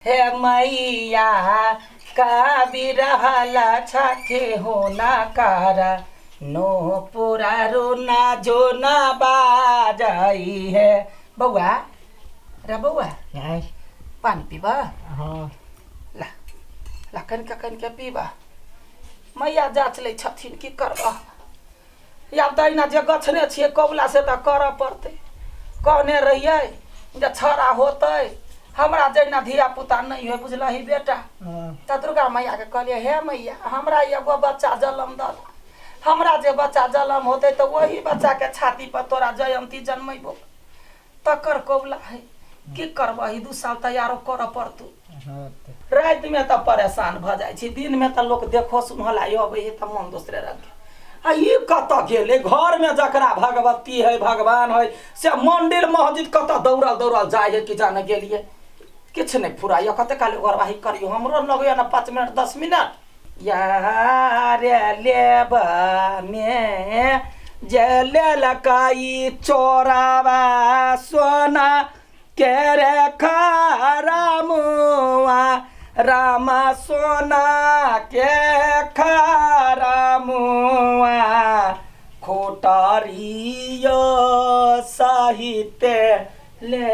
हे मैया का बिरहला छाथे होना कारा नो पुरारो ना जो ना बाजाई है बउआ रे बउआ पानी पीबा ला ला कनिका पीबा मैया जाँच ले छथिन की करबा या तहिना जे गछने छिए कबुला से त करऽ पड़तै कहने रहिए जे छड़ा होतै हमरा जैना धिया पुता नहीं है बुझलही बेटा त दुर्गा मैया के कहलिए हे मैया हमरा एगो बच्चा जन्म द हमरा जे बच्चा जन्म होते तो वही बच्चा के छाती पर तोरा जयंती जन्मेबो तकर कबुला है की करबही 2 साल तैयारो कर पड़तू रात में तो परेशान भ जाय छी दिन में तो लोग देखो सुनहला अबै है त मन दूसरे रंग आ ई कत गेले घर में जकरा भगवती है भगवान है से मंदिर मस्जिद कत दौड़ल जाय है कि जाने गेलिए किछ नहीं फुराइयो कते काले गरवाही करियो हमरो लगैया ना 5 मिनट 10 मिनट यार लेबा में जले लकाई चोरावा सोना के रे खारामुआ रामा सोना के खारामुआ खोटारियो साहित्य ले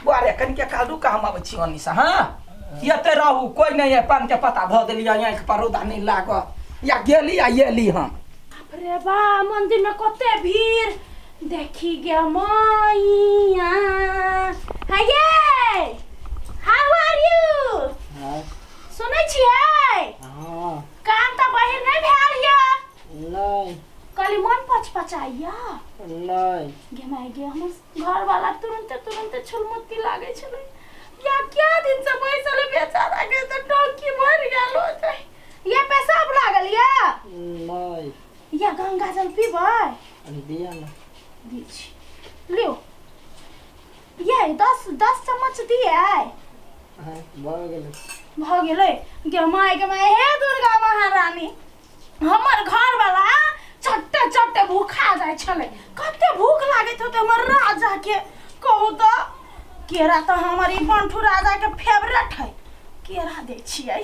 बुआरे कनिके कालू का हम अब छी ओनिसा हां यते रहू कोई नहीं है पान के पता ध देलिया आंख पर रौदा नहीं लाग या गेली आ येली हम अरे बा मंदिर में कते भीड़ देखी गे मैया हाय हाउ आर यू सुनै छियै हां काम त बहिर नहीं भेल ये नहीं कली मन पचपचाइया नहीं गे माय गे हम घर वाला तुरंत छुलमुत्ती लागे छले या क्या दिन से बैसल बेचारा के तो टोकी मर गेल हो जाय ये पेशाब लागल या नहीं या गंगा जल पीबै अरे दिया ना दीछि लियो ये 10 चम्मच दिए हां भ गेलै गे माय हे दुर्गा महारानी हमर घर वाला चट्टे भूखा जाय छले कते भूख लागत होते हमर राजा के कहू तो केरा तो हमारी बंठू राजा के फेवरेट है केरा दे छियै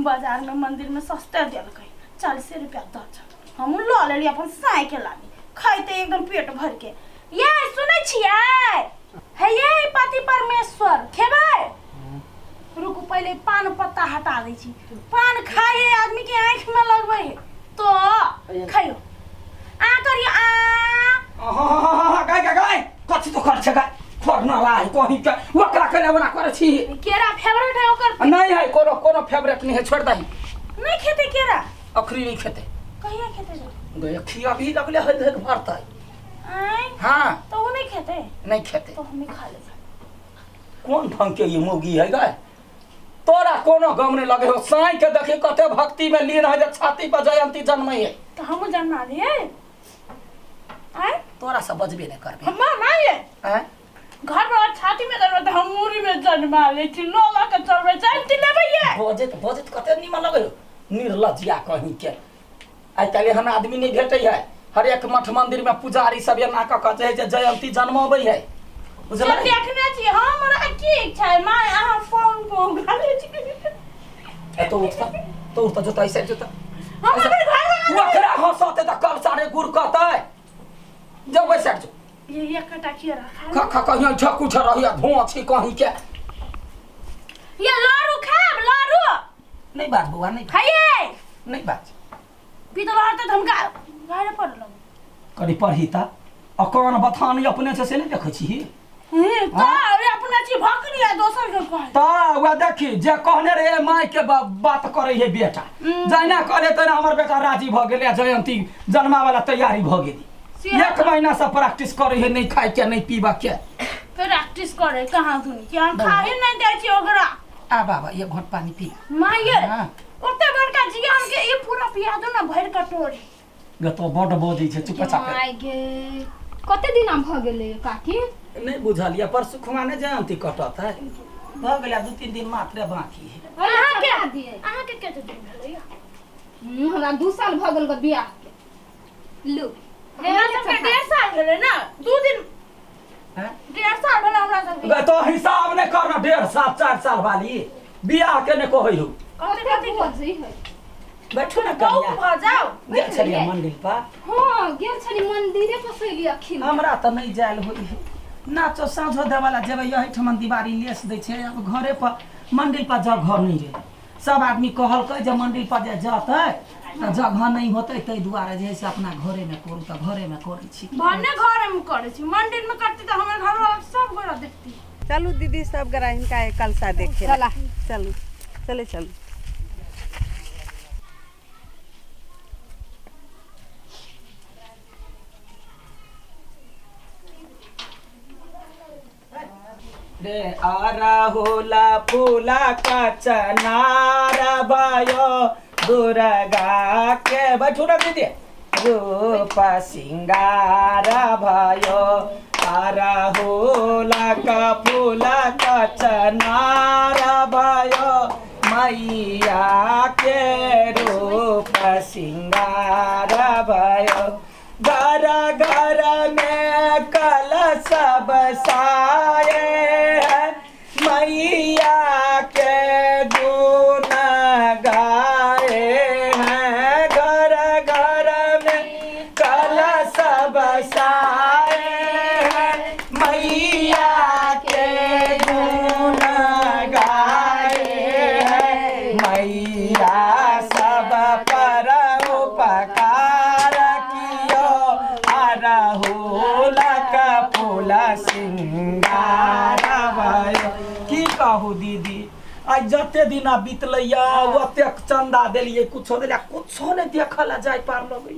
बाजार में मंदिर में सस्ते देलकै 40 रुपया दर्जन हम ल लेली अपन साइकिल आनी खाइते एकदम पेट भर के ये सुनै छियै हे ये पति परमेश्वर खेबै रुकू पहले पान पत्ता हटा दै छी पान खाए आदमी के आंख में लगबै तो खाइयो आ करियो गाय कथि तो कर छगा खोरना लाई कहीं के ओकरा केना बना करे छी केरा फेवरेट है ओकर नहीं है कोनो फेवरेट नहीं है छोड़ दही नहीं खेते केरा अखरी नहीं खेते कहिया खेते गए खिया भी लगले है देख भरता आई हां तो वो नहीं खेते तो हम खा ले कौन ढंग के ये मोगी है गाय तोरा कोनो गम नहीं लगे हो साईं के देखे कते भक्ति में लीन है जे छाती पर जयंती जन्मई है तो हम जन्मा दिए आई तोरा से बजबे नहीं करबे हम नहीं है हैं घर में छाती में जन्मा हम मूरी में जन्मा ले छी लोला के चलबे जयंती लेबै ये बजत कते निमन लगे हो निर्लज्जिया कहीं के आई काले हम आदमी नहीं भेटै है हर एक मठ मंदिर में पुजारी सब ये नाका कहे जे जयंती जन्मबै है बुझला देखने छी हमरा की इच्छा है माय अहाँ फोन गाले छी ए तो उठता जोता ऐसे जोता हमर घर ओकरा हंसते त कब सारे गुड़ कहतै जब वैसे जो ये एकटा केरा खा कहीं झकू छ रहिया धुआं छी कहीं के ये लारू खाब लारू नहीं बात बुआ नहीं खाइए नहीं बात पीतल हरते धमका गारे पड़ल करी पढ़ी ता अकन बथान अपने से नहीं देखै छी ता अरे अपना छी भकरी है दोसर के कह ता वा देखी जे कहने रे माय के बात करे है बेटा जैना करे तना हमर बेटा राजी भ गेले जयंती जन्मा वाला तैयारी भ गेली 1 महीना से प्रैक्टिस करे है नहीं खाए के नहीं पीबा के प्रैक्टिस करे कहां धुन के हम खाए नहीं दे छी ओकरा आ बाबा ये घोट पानी पी माये ओते बड़का जियान के ये पूरा पिया दो ना भर कटोरी गतो बड बोजी छे चुपचाप माय गे कते दिन भ गेले काकी नहीं बुझलिया पर सुखमाने जयंती कटत है भ गेला 2-3 दिन मात्र बाकी है अहाँ के कते दिन भेलै हमरा 2 साल भ गेल ग बियाह के लो हमरा सबके 1.5 साल भेलै ना 2 दिन हैं? 1.5 साल भेल हमरा सबके। तो हिसाब नहीं करना 1.5 साल 4 साल वाली बियाह के ने कहै हो कथी भौजी है। बैठो ना बहु कन्या भ जाओ। गेल छलिए मंदिर पर हाँ गेल छली मंदिरे पर सैली अखिल। हमरा त नहीं जायल होई है नाचो साँझो देवाला जेबै यही ठमन दीवारी लेस दै छै अब घरे पर मंदिर पर जगह नहीं रहे सब आदमी कहलकै जे मंदिर पर जे जतै त जगह नहीं होतै तै दुआरे जे है से अपना घरे में करू त घरे में करै छी भन्ने घर में करे छी मंदिर में करती तो हमर घर वाला सब गोरा देखती। चलू दीदी सब गरा हिनका कलसा देखे चला चलू चले चलू रे आरा होला फूला का चनारा भयो दुर्गा के बैठू ना दीदी रूप सिंगार भयो आरा होला का फूला का चनारा भयो मैया के रूप सिंगार भयो घर घर में कलश बसाए हैं मैया के गुण गाए हैं घर घर में कलश बसाए हैं मैया के गुण गाए हैं मैया सब पर उपकार राहुल का फूला सिंगार भयो की कहू दीदी आज जते दिन बीतलैया ओते चंदा देलिए कुछो देलिए कुछो नहीं देखल जाय पार लगै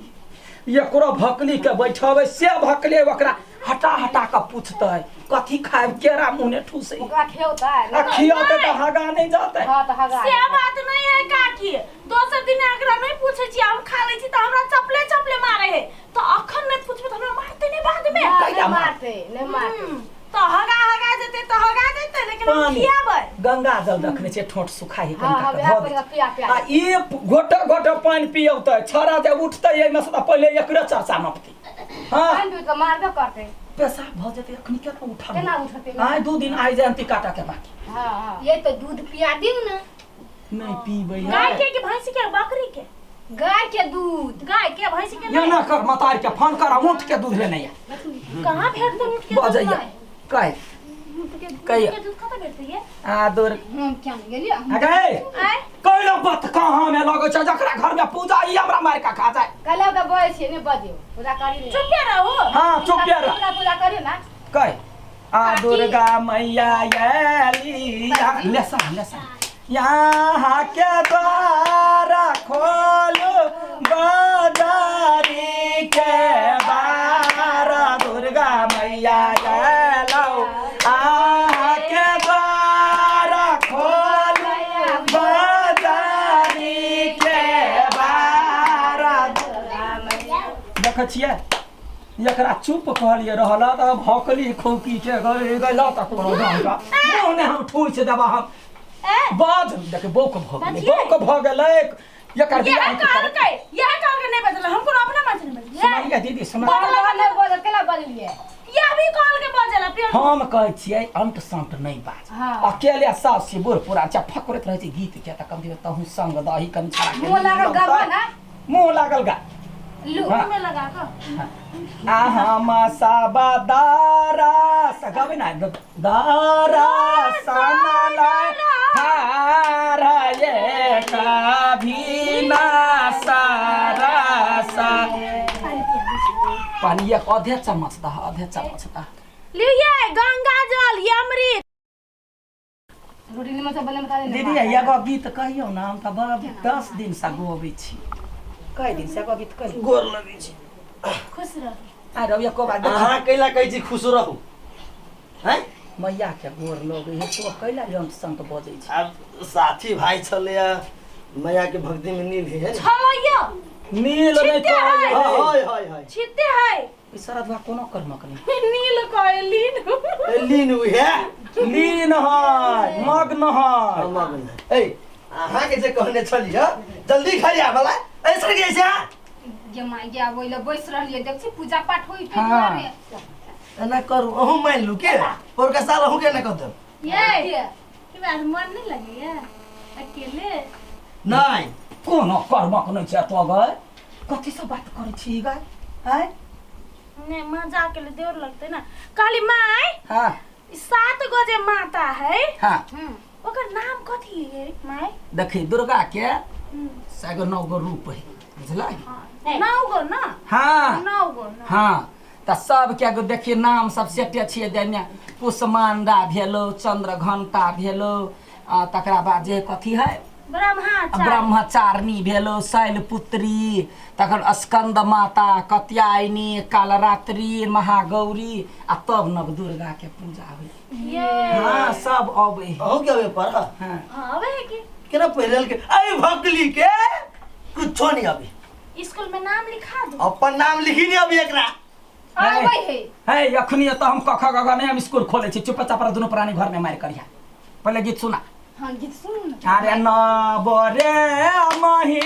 एकरो भकली के बैठबै से भकले ओकरा हटा हटा के पूछतै कथी खाएब केरा मुंह ठूसै ओकरा खियौतै खियौतै त हगा नहीं जातै हां त हगा से बात नहीं है काकी दोसर दिन एकरा नहीं पूछे छी हम खा लै छी त हमरा चपले चपले मारे है तो अखन नहीं पूछबे त हमरा मारते नहीं बाद में कैला मारते नहीं मारते तो हगा हगा जेते तो हगा जेते लेकिन हम पानी खियाबै गंगा जल रखने छै ठोट सुखाई हां हां कनिका बिया पिया पिया आ ये घोटे घोटे पानी पियौतै छड़ा जब उठतै एमे से पहिले एकरे चर्चा नपती हां पानी भी तो मारबे करते पेशाब भ जेतै अखनी केना उठा केना उठते आइ 2 दिन आइ जयंती काटा के बाकी हां हां ये तो दूध पिया दिउ ना नहीं पीबै गाय के भैंस के बकरी के गाय के दूध गाय के भैंस के ये ना कर मतार के फोन कर ऊँट के दूध लेने या कहां भेटते उठ के बजैया कह कहिया के दूध कतऽ भेटते ये आ दूर हम क्या नहीं गेलिया अगे आय कइलो बात कहां में लगै छै जकरा घर में पूजा ई हमरा मार के खा जाए कले तो बोए छे ने बजियो पूजा करी चुप रहो हां चुप रह पूजा करी ना कह आ दुर्गा मैया आली लेसा यहाँ के द्वार खोलो बाजारी के बार दुर्गा मैया लो यहाँ के द्वार खोलो बाजारी के बार देख छियै एकरा चुप कहलिए रहला त भौकली खोकी के गइला त कोनो ढंग का मोने हम ठूस देबा हम बाज देख बौक भ गेलै एकर बियाह यह काल के नहीं बदला हमको अपना मछली में सुनाइए दीदी सुना नहीं बोल केला बजलिए ये भी काल के बजला फिर हम कहै छियै अंत संत नहीं बाज हाँ। अकेले सास से बुढ़ पूरा चफक करत रहै छै गीत के त कम दिवे तहु संग दही कन छड़ा के मुंह लागल गाबा ना मुंह लागल गा लू हाँ। में लगा कर आ हम साबादारा सगावे ना दारा सनला थारा ये कभी ना सारा पानी एक आधे चम्मच दा लिये गंगा जल ये अमृत रोटी निमन से बने बता दे दीदी एगो गीत कहियो ना हम त 10 दिन से गोबै छी कई दिन से एगो गीत कहि गोर लगै छी खुश रह आ रबिया को बात अहाँ कैला कहै छी खुश रहू हैं मैया के गोर लोगे है तो कैला जंत संत बजै छी अब साथी भाई छलैया मैया के भक्ति में नील है छलैया नील नहीं छिट्टे है। हाय हाय हाय छिते है ई सरदवा कोनो कर्मक नहीं नील कइलीन लीन हुई है लीन है मग्न है मगन है ए अहाँ के जे कहने छलिया जल्दी खाइया भला ऐसे कैसे ये माय गया बोले बैस रहलिए देखछि पूजा पाठ होई हाँ। ठीक ना करू अहू मान लू के और का साल अहू के ना कर दे ये की बात मन नहीं लगे अकेले नहीं कोनो कर्मक नहीं छै तो गए कथी से बात करे छी गए हैं ने मजाक के लिए देर लगते ना काली माई हां 7 गजे माता है हां ओकर नाम कथी है माई देखी दुर्गा के सागो 9 गो रूप है बुझला 9 गो ना हां 9 गो ना हां त सब के देखिए नाम सब सेटे छिए देने पुष्पमांडा भेलो चंद्रघंटा भेलो तकरा बाद जे कथी है ब्रह्मचारिणी भेलो शैलपुत्री तखन स्कंद माता कत्यायनी कालरात्रि महागौरी आ तब नव दुर्गा के पूजा होय हां सब अबे अहू के अबे पर हां अबे के केना पहिरल के आई भकली के कुछो नहीं अबे स्कूल में नाम लिखा दो अपन नाम लिखी नहीं अबे एकरा आबै है है अखनी त हम कख गग नहीं हम स्कूल खोले छी चुपचाप पर दुनो प्राणी घर में मार करिया पहले गीत सुना हां गीत सुन अरे न बोरे मही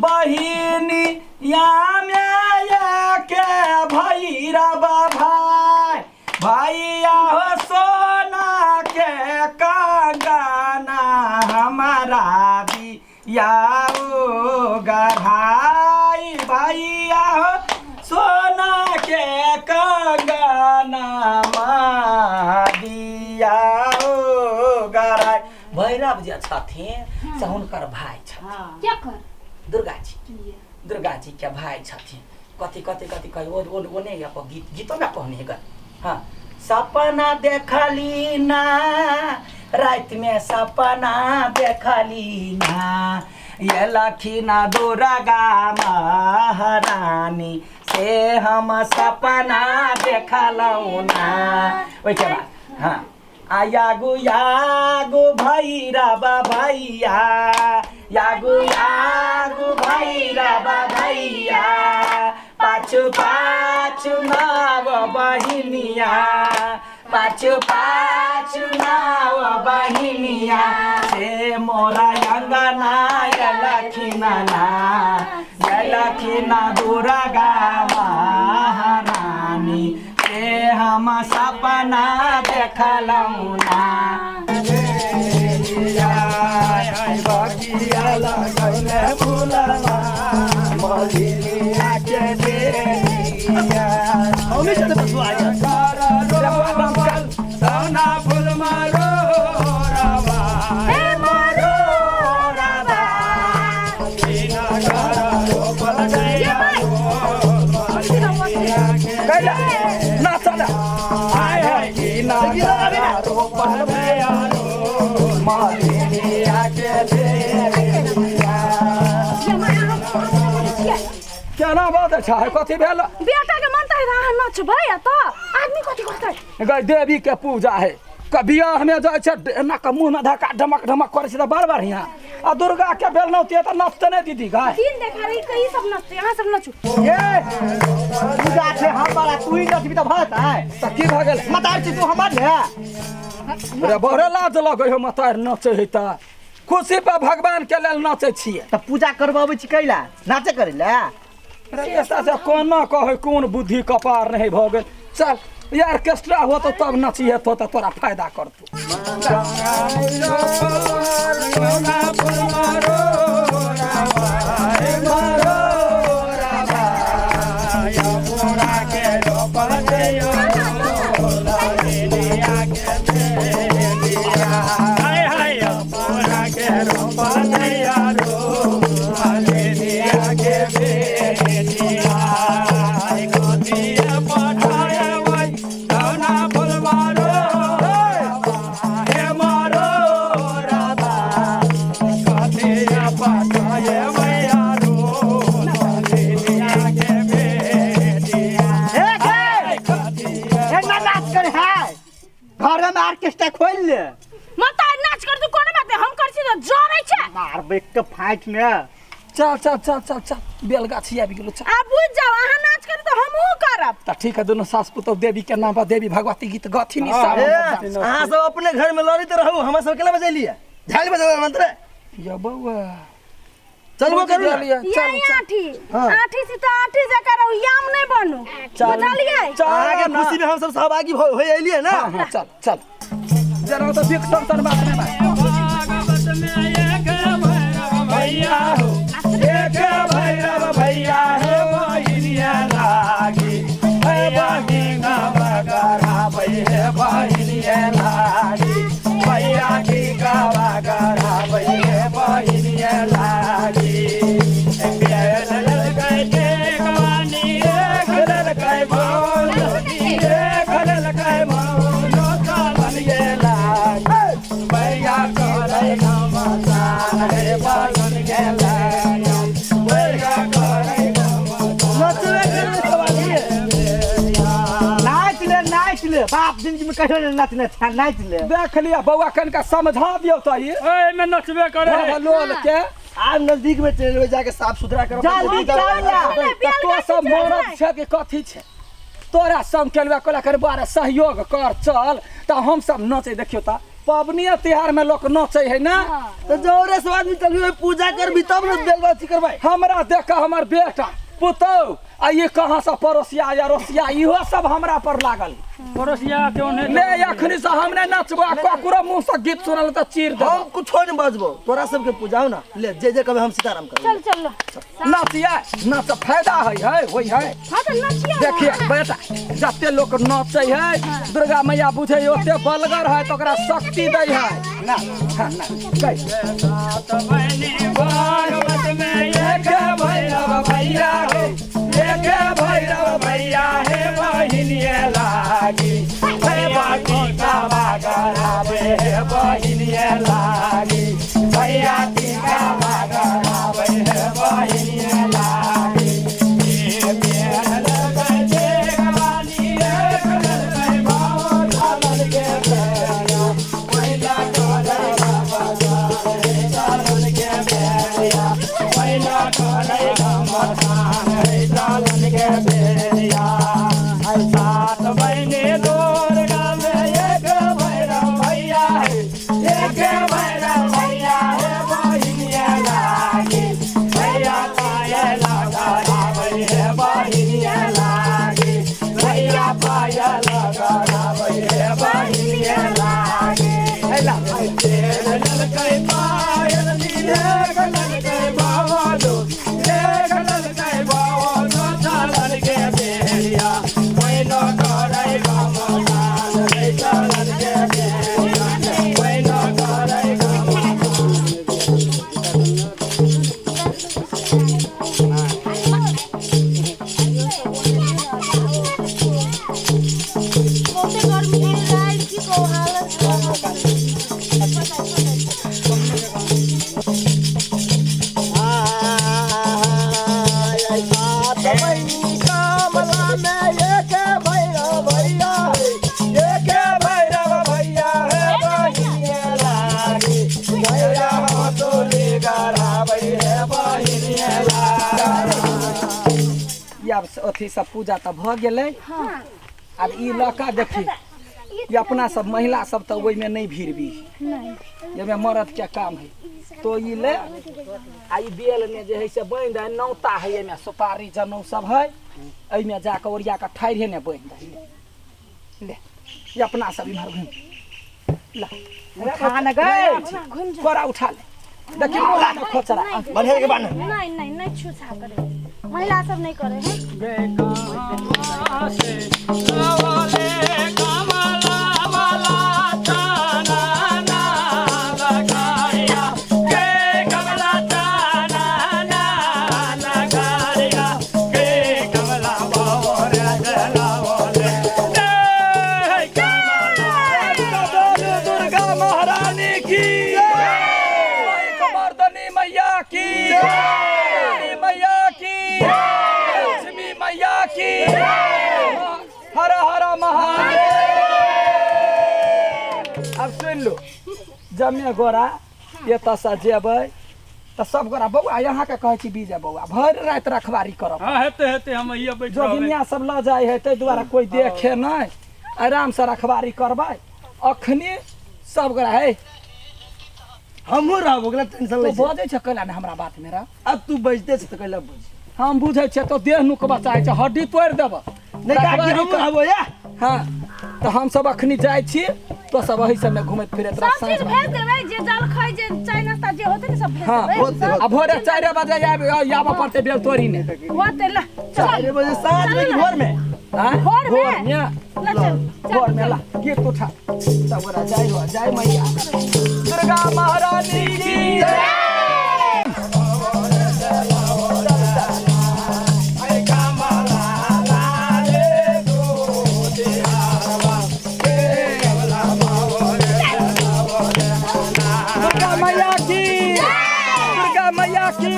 बहिनी या में के भैरव भाई भैया हो सोना के कंगना हमारा बिया ओ गढ़ाई भैया हो सोना के कंगना दिया ओ गढ़ाई भैरव जे छथिन से हुनकर भाई छथिन क्या कर दुर्गा जी के भाई छथिन कथी कथी कथी कही ओने गीतों में कहने गए हाँ सपना देखली ना रात में सपना देखली ना ये लखीना दुर्गा महारानी से हम सपना देखलऊ ना ओके बाद हाँ आयागु यागु भैरव भैया यागु यागु भैरव भैया पाछू पाछू नाव बहिनिया पाछू पाछू नाव बहिनिया से मोरा अंगना लखीना ना लखीना दुर्गा महारानी से हम सपना देखलऊ ना क्या ना बात अच्छा है कथी भेल बेटा के मनता है नचबै त आदमी कथी करतै गई देवी के पूजा है बियाह में जाए छे ना के मुंह में धक्का ढमक ढमक करे छे त बार बार यहाँ आ दुर्गा के भेल नौती त नचते नहीं दीदी गाय दिन देखा रही कई सब नचते यहाँ सब नचू ये पूजा छे हमारा तू ही नचबी त भत है त की भ गेल मतार छी तू हमर है अरे बहरे लाज लगे हो मतार नचे है त खुशी पे भगवान के लेल नचे छिए त पूजा करबाबै छी कैला नाचे करेला अरे ऐसा से कोना कहे कौन बुद्धि कपार नहीं भ गेल चल यार ऑर्केस्ट्रा हो तो तब नचिए तो तोरा फायदा करतू ऑर्केस्ट्रा खोल ले मत नाच कर तू कोने बात हम कर छी तो जरै छे मार बेक के फाइट में चल चल चल चल चल बेलगाछी आबि गेलो चल आ बुझ जाओ अहाँ नाच कर तो हमहू करब त ठीक है दोनों सास पुतौ देवी के नाम पर देवी भगवती गीत गथिन अहाँ सब अपने घर में लड़ित रहू हम सब केला बजैलिए झाल बजावे मंत्र या बउआ चल वो करू ना। ये आठी आठी से तो आठी से करो याम नहीं बनू बुझलिए आगे खुशी में हम सब सहभागी हो एलिए ना। चल चल जरा तो देख सन बात में भैया हो एक भैरव भैया है बहिनिया लागी भैया गिंगा बगरा भैया बहिनिया लागी भैया गिंगा बगरा भैया बहिनिया लागी बाप जिंदगी में कहियो नाचने नाच ले। देख लिया बउआ कनका समझा दियो तो ये ओए मैं नचबे करे लोल के आज नजदीक में चले जाके साफ सुथरा करो। जल्दी तो सब मरद छे के कथी छे तोरा संग केलवा कोला कर बारे सहयोग कर चल त हम सब नचे देखियो त पबनी त्योहार में लोग नचे है ना तो जोरे से आदमी चल पूजा कर भी तब न बेलवा कर भाई। हमरा देख हमर बेटा पुतौ आ ये कहां से पड़ोसिया या रोसिया इहो सब हमरा पर लागल पड़ोसिया क्यों नहीं ले अखनी से हमने नचबो ककरो मुंह से गीत सुनल त चीर दे हम कुछ नहीं बजबो तोरा सबके पूजाओ ना ले जे जे कबे हम सीताराम कर। चल चल नचिया नच फायदा है होई है। हां तो नचिया देखिए बेटा जते लोग नचे है दुर्गा मैया बुझे ओते बलगर है तो ओकरा शक्ति दै है ना ना कह सात बहनी भागवत में एक भैरव भैया है एक भैरव भैया है बहिनिया लागी भैया की कावा करावे है बहिनिया लागी भैया की कावा करावे है बहिनिया लागी ये प्यार लगे जवानी एक लगे भाव लाल के प्यारा पहिला करे बाबा है लाल के प्यारा पहिला करे मसान है लाल के प्यारा सात बहने दुर्गा में एक भैरव भैया है एक भैरव भैया है बहिनिया लागी भैया पाए लगा है बहिनिया लागी भैया पाए लगा है बहिनिया लागी ललकै पायल नीले ललकै बावलो एक ललकै बावलो चालन के बेरिया पहिलो करै गमदान रे चालन के बेरिया पहिलो करै बहुते गर्मी है लाइट की को हालत अथी सब पूजा तो भ गेलै। अब ई लड़का देखी ये अपना सब महिला सब तो ओई में नहीं भीड़ भी ये में मर्द के काम है तो ये ले आई बेल में जे है से बांध है नौता है ये में सुपारी जनौ सब है एई में जाके ओरिया के ठाढ़े ने बांध है ले ये अपना सब इधर घूम ला उठा न गए कोरा उठा ले देखिए मोला न खोचरा बढ़े के बान नहीं नहीं नहीं छूछा करे महिला सब नहीं करे हैं हर हर महादेव। अब सुन लो जमे गोरा ये तसा जेबै त सब गोरा बउआ यहाँ के कहै छी बीजे बउआ भर रात रखवारी करब। हां हेते हेते हम ये बैठ जोगिनिया सब ल जाय है तै द्वारा कोई देखे नहीं आराम से रखवारी करबै। अखनी सब गोरा है हमहू रहब ओकरा टेंशन तो ले बजै छ कैला ने हमरा बात मेरा अब तू बजते छ त कैला बुझ हम बुझै छियै तो देह नुक बचाइ छ हड्डी तोड़ देब नहीं का कि हम रहबो या हाँ तो हम सब अखनी जाइ छी तो सब वही समय घुमैत फिरैत रह सब चीज भेज देबै जे जल खाइ जे चाय नाश्ता जे होतै ने सब भेज हाँ देबै आ भोरे 4 बजे आबऽ पड़तै बेल तोड़ी ने होतै ल 4 बजे साँझ में कि भोर में हाँ भोर में? भोर में ल चल भोर में ला गीत उठा तब ओरा जाय हो जाय मैया दुर्गा महारानी की जय दुर्गा मैया की दुर्गा मैया की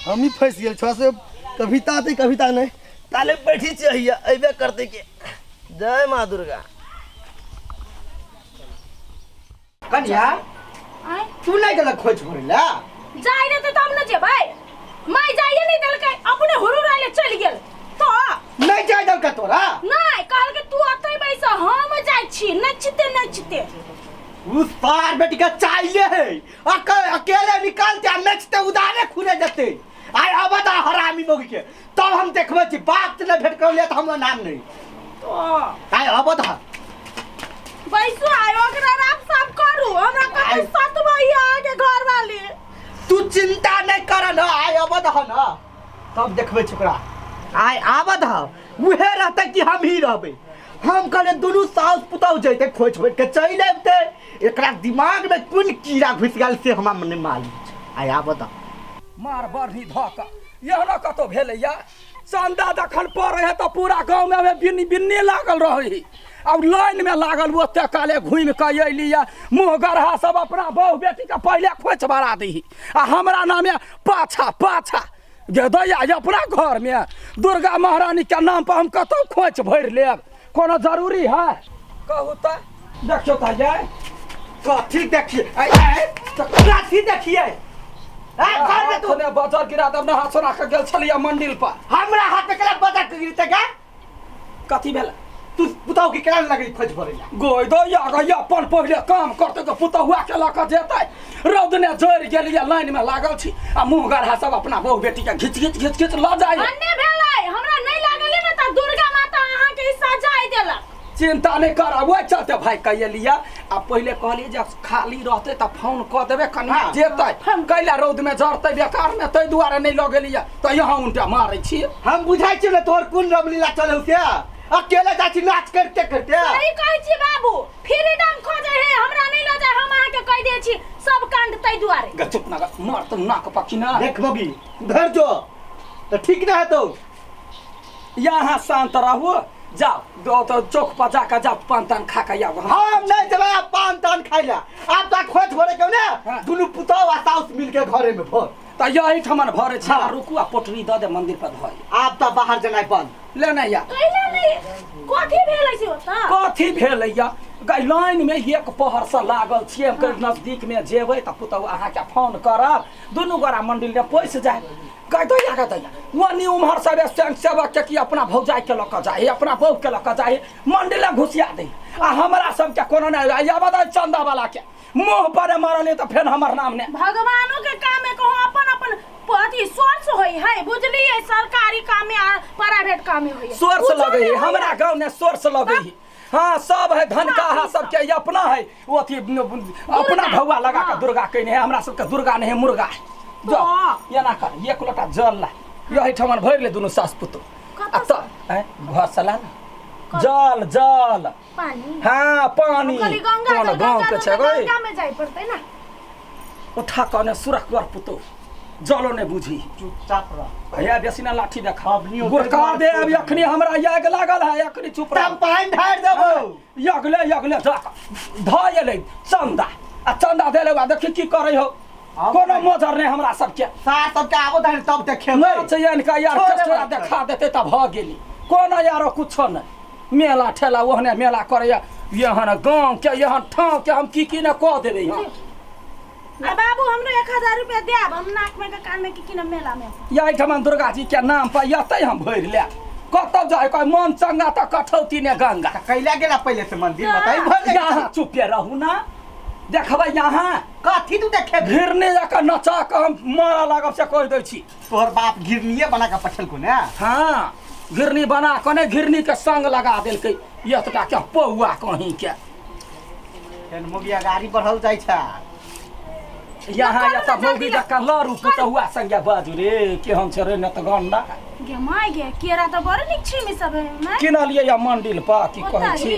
हम ही फंस गेल छ से कविता ते कविता नहीं ताले बैठी चाहिए अबे करते के जय मां दुर्गा कन्या आय तू नहीं गलत खोज भरला जाय ने त तब न जेबै माय जाइए नहीं देलकै अपने हुरुरा ले चल गेल तो नहीं जाय दल का तोरा नहीं कहल के तू अतै बैस हम जाय छी नचते उस पार बेटी का चाहिए है अकेले निकालते नचते उदारे खुले जते आय अबदा हरामी मोगी के तब हम देखबे छी बाप से भेट कर ले त हमर नाम नहीं तो आय अबदा बैसो आय ओकरा रात सब करू हमरा कते सतवा आगे घर वाले तू चिंता नहीं कर न आय अबदा न तब देखबे छी ओकरा आय अबदा उहे रहते कि हम ही रहबे हम कने दुनू सास पुतौ जैते खोज खोज के चल आबते एकरा दिमाग में कोन कीड़ा घुस गेल से हमरा नहीं मालूम आय अबदा मार बरही धक यह न कतो भेलैया चंदा दखन पड़े है तो पूरा गाँव में हमें बिन्नी लागल रही अब लाइन में लागल ओते काले घूम के अलिया मुँह गढ़ा सब अपना बहू बेटी के पहले खोच बड़ा दी आ हमरा नामे पाछा पाछा गे दैया अपना घर में दुर्गा महारानी के नाम पर हम कतो खोच भर लेब कोनो जरूरी है कहू तो देखियो तो जाए कथी देखिए आय कथी देखिए घर में तू ने बाजार गिरा दब न हाथ सोना के गेल छलिया मंदिर पर हमरा हाथ में कला बजा के गिरते का कथी भेल तू पुताऊ की केना लगई खोज भरेला गोय दो या गया अपन पहले काम करते के पुता हुआ के लक जेतै रौद ने जोर गेलिया लाइन में लागल छी आ मुंह गढ़ा सब अपना बहू बेटी के घिच ल जाय अन्ने भेलै हमरा नहीं लागल न त दुर्गा माता अहाँ के सजाय देलक चिंता नहीं कर वो चलते भाई कहिए लिया आ पहले कहली जब खाली रहते त फोन क देबे कन्या जेतै कैला रौद में जरतै बेकार में तै दुआरे नहीं ल गेलिया त यहाँ उल्टा मारै छी हम बुझाई छी न तोर कोन रमलीला चलौ से अकेले जाची नाच करते करते सही कहै छी बाबू फ्रीडम खोजे है हमरा नहीं ल जाय हम अहाँ के कह दे छी सब कांड तै दुआरे ग चुप ना मार त नाक पकी ना देख बगी उधर जो तो ठीक ना है तो यहाँ शांत रहो जाओ दो तो चौक पर जाकर जाओ पान तान खा के आओ हम नहीं जबे पान तान खाइला आप ता खोज भरे क्यों ना दुनु पुताऊ आ साउस मिल के घरे में भर त यही ठमन भरे छ रुकु आ पोटरी द दे मंदिर पर धय आप ता बाहर जनाई बंद ले नहीं या कैला नहीं कथी भेलै से ओता कथी भेलैया गाय लाइन में एक पहर से लागल छियै हम नजदीक में जेबै त पुतौ अहाँ के फोन करब दुनु गोरा मंदिर में पैस जाए कह दैया वनी उम्हर सब स्वयं सेवक के कि अपना भौजाई के लक जाए अपना बहू के लक जाए मंदिर में घुसिया दे आ हमरा सब के कोनो नहीं या बता चंदा वाला के मुंह पर मारले त फेर हमर नाम ने भगवानों के काम में कहो अपन अपन अथी सोर्स होई है बुझलिए सरकारी काम में आ प्राइवेट काम में होई सोर्स लगे है हमरा गांव में सोर्स लगे है हाँ सब है धनकाहा सब के अपना है वो अथी अपना भौवा लगा के दुर्गा कहने है हमरा सब के दुर्गा नहीं है मुर्गा है जो ये ना कर एक लोटा जल ला यही ठमन भर ले दुनु सास पुतो आ त घर सला ना जल जल पानी हाँ पानी कली गंगा कौन गांव के छै गई गंगा में जाई पड़ते ना उठा कने सुरख कर पुतो जलो ने बुझी चुपचाप रह भैया बेसी ना लाठी देखा अबनी गुरका दे अब अखनी हमरा याग लागल है अखनी चुप रह तब पानी ढार देबो यगले धयले चंदा आ चंदा देले बा देखि की करे हो कोनो मजर नहीं हमरा सब के सास सब के आबो धन तब देखेबै चयन का यार कष्टा देखा देते त भ गेली कोनो यारो कुछो नहीं मेला ठेला ओहने मेला करे यहाँ गांव के यहाँ ठाव के हम की न कह देबे यहाँ आ बाबू हमरो 1000 रुपया देब हम नाक में के कान में की न मेला में यही ठमन दुर्गा जी के नाम पर यतै हम भर ले कतौ जाए कोई मन चंगा त कठौती ने गंगा कैला गेला पहले से मंदिर बताई भले यहाँ चुपे रहू ना देखबै यहाँ कथी तू देखे घिरने जाकर नचा के हम मारा लागब से कह दै छी तोहर बाप गिरनिए बना के पछल को ने हाँ घिरनी बना के ने घिरनी के संग लगा देलकै एतटा के पौआ कहीं के फेन मुगिया गाड़ी बढ़ल जाइ छै यहाँ या त मौगी जका लरू पुतहुआ संगे बाजू रे के हम छरे न त गंडा गे माय गे केरा त बड़ निक छी में सब है मैं किनलिए या मंडिल पा की कहै छी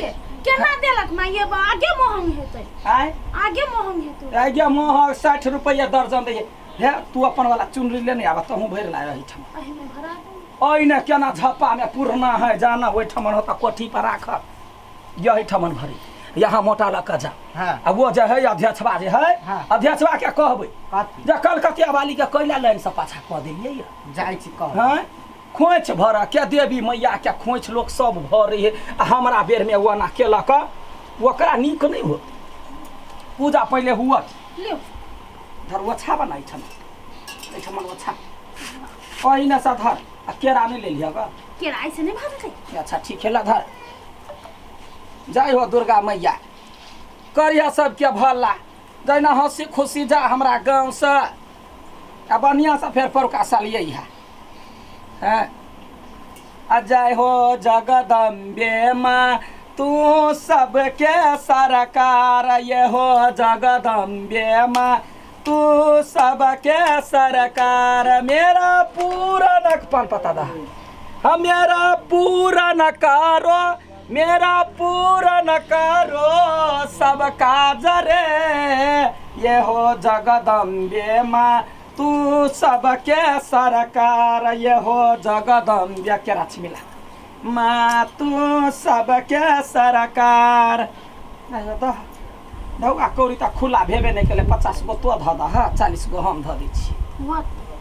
केना देलक माय ये आगे महंग हेतै आय आगे महंग हेतै आगे महंग 60 रुपया दर्जन दे हे तू अपन वाला चुनरी लेने आब तहू भर ला रही ठम अहि में भरा दे ओइने केना झप्पा में पुरना है जाना ओइ ठमन होता कोठी पर राख यही ठमन भरी यहाँ मोटा लक जा हां आ वो जे है अध्यक्षवा जे है अध्यक्षवा के कहबै कथी जे कलकतिया वाली के कोइला लाइन से पाछा क देलिए जाइ छी कह हां खोइछ भर के देवी मैया के खोइछ लोग सब भर है आ हमरा बेर में वना केलक ओकरा नीक नहीं हो पूजा पहले हुआ लियो धर ओछा बनाई छन एठमन ओछा ओहिना सा धर आ केरा नहीं ले लिया ग केरा ऐसे नहीं भागतै अच्छा ठीक है ला धर जय हो दुर्गा मैया करिया सबके भला जैना हंसी खुशी जा हमरा गाँव से आ बढ़िया से फेर परुका सालिए है जय हो जगदम्बे माँ तू सबके सरकार ये हो जगदम्बे माँ तू सबके सरकार मेरा पूरा नकपन पता दा हम मेरा पूरा नकारो मेरा पूरा नकारो सब काज रे ये हो जगदम्बे माँ तू सबके सरकार ये हो जगदम्बे के राछ मिला माँ तू सबके सरकार धौआ कौड़ी त खुला भेबे नहीं केले 50 गो तो ध द 40 गो हम ध दै छी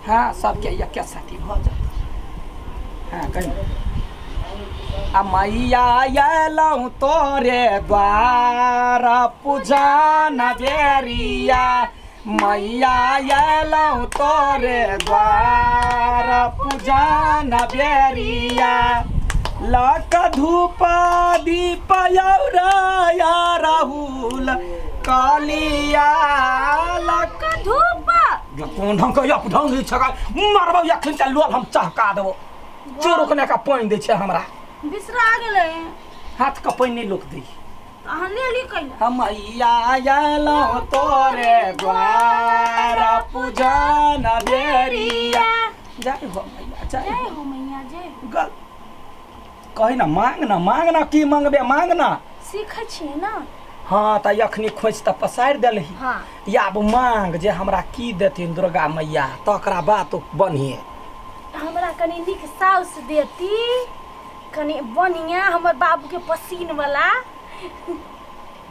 हाँ सबके एक साथी भ जात हाँ कहीं आ मैया आयलौं तोरे द्वार पूजन बेरिया मैया आयलौं तोरे द्वार पूजन बेरिया लक धूप दीप यौरा राहुल कालिया लक धूप कौन ढंग के यप ढंग छका मारबो यखन त लोल हम चहका देबो चोरो कने का पानी दै छै हमरा बिसरा गेलै हाथ का पानी नहीं लोक दी अहाँ ले ली कैला हम आयलौं तोरे द्वार पूजन बेरिया जय हो मैया जय हो मैया जय गल कही ना मांग ना की मांगबे मांग ना सीखै छियै ना हाँ त यखनी खोज त पसार देलही हाँ या अब मांग जे हमरा की देथिन दुर्गा मैया तकरा बात बनिए हमरा कनी नीक साउस देती कनी बढ़िया हमर बाबू के पसीन वाला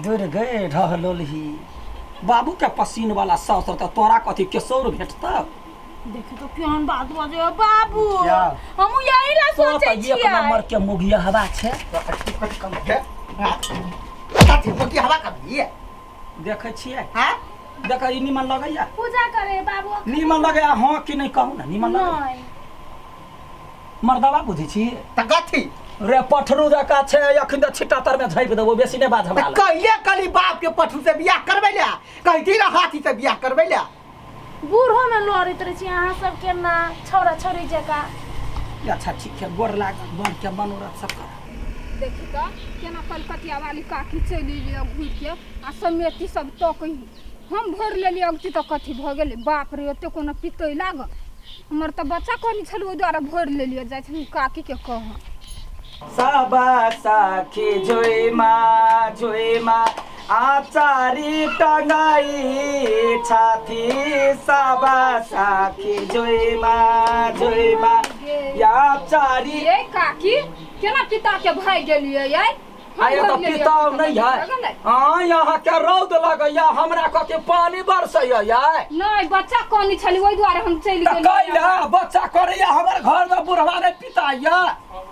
दूर गए ढहलोलही बाबू के पसीन वाला साउस त तोरा कथी केसौर भेटता देखे तो केहन बात बजे बाबू क्या? हम यही ला तो सोचै एक छियै नंबर के मुगिया हवा छे कथी मुगिया हवा कभी देखे छियै हां देख ई निमन लगैया पूजा करे बाबू निमन लगैया हाँ कि नहीं कहू ना निमन लगैया नहीं मर्दवा बुझै छी त कथी रे पठरू जका छे अखन त छिट्टा तर में झाइप देबो बेसी ने बात हमरा कहिए कली बाप के पठू से बियाह करबै ला कहिती ना हाथी से बियाह करबै ला बूढ़ो में लड़ैत रहे छी अहाँ सब के ना छौरा छौरी जका अच्छा ठीक है गोर लाग बन के मनोरथ सब कर देखी तो केना कलकतिया वाली काकी चली लिया घुर के आ समेती सब तो कही हम भर लेलिए अगती तो कथी भ गेलै बाप रे ओते कोनो पितै लाग हमर त बच्चा कोनी छल ओ द्वारा भर लेलिए जाय छी काकी के कह सब साखी जोई मा आचारी टंगाई छाती सब साखी जोई मा या चारी ये काकी केना पिता के भाई गेलिए ये आया तो पिता नहीं है हाँ यहाँ के रौद लगैया हमरा कते पानी बरसैया यार नहीं बच्चा कोनी छली ओइ द्वारा हम चली गेलिए कैला बच्चा करैया हमर घर में बुढ़वा ने पिता या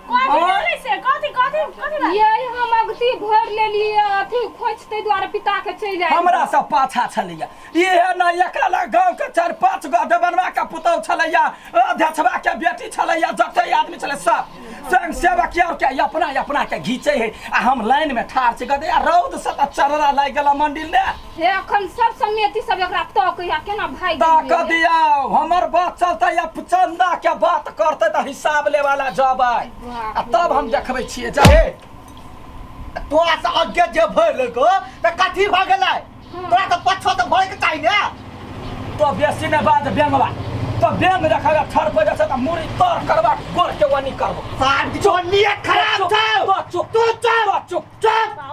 कथी बोलै से कथी ये हम गलती भर लेली अथी खोजते द्वारा पिता के चलि आइ हमरा से पाछा छलैया इहे न एकरा लग गांव के 4-5 गो देवनवा के पुतौ छलैया अध्यक्षवा के बेटी छलैया जते आदमी छले सब संग सेवक के अपना के घीचे है आ हम लाइन में ठाड़ छ गदे रौद से त चररा लाग गेल मंदिर ने हे अखन सब समिति सब एकरा तक या केना भाई ताक दिया हमर बात चलता या चंदा के बात करते त हिसाब ले वाला जबै आ तब हम देखबै छियै जाए तोरा से आगे जे भर लेको त कथी भ गेलै तोरा त पछो त भर के चाहिए ने तो बेसी ने बात बेंगवा तो बेंग रखा ठर पे जैसे त मुरी तर करवा गोर के वनी करबो सार की जो नियत खराब छौ चुप